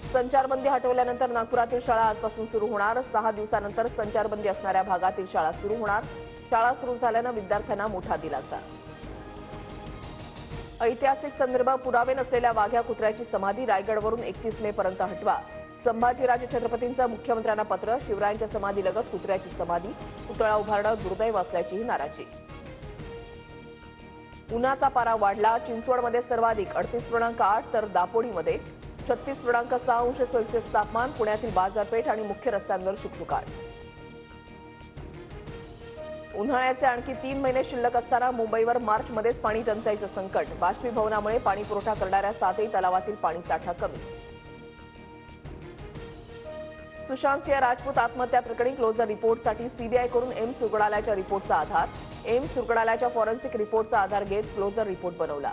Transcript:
संचारबंदी हटवल्यानंतर नागपुरातील शाळा आजपासून सुरू होणार। 6 दिवसानंतर संचारबंदी असणाऱ्या भागातील शाळा सुरू होणार। शाळा सुरू झाल्यानं विद्यार्थ्यांना मोठा दिलासा। ऐतिहासिक संदर्भ पुरावे नसलेल्या वाघ्या कुत्र्याची समाधी रायगडवरून 31 मे पर्यंत हटवा। संभाजीराजे छत्रपतींचं मुख्यमंत्र्यांना पत्र। शिवरायांच्या समाधीलगत कुत्र्याची समाधी, पुतळा उभारणं दुर्दैव असल्याचीही नाराजी। उन्हाचा पारा वाढला। चिंचवडमध्ये सर्वाधिक 38.8 तर दापोडीमध्ये 36.6 अंश सेल्सिअस तापमान। पुण्यातील बाजारपेठ आणि मुख्य रस्त्यांवर शुकशुकाट। उन्हाळ्याचे आणखी 3 महिने शिल्लक असताना मुंबईवर मार्चमध्येच पाणी टंचाईचं संकट। बाष्पीभवनामुळे पाणी पुरवठा करणाऱ्या 7ही तलावातील पाणीसाठा कमी। सुशांत सिंह राजपूत आत्महत्या प्रकरणी क्लोजर रिपोर्टसाठी सीबीआयकडून एम्स रुग्णालयाच्या रिपोर्टचा आधार। एम्स रुग्णालयाच्या फॉरेन्सिक रिपोर्टचा आधार घेत क्लोजर रिपोर्ट बनवला।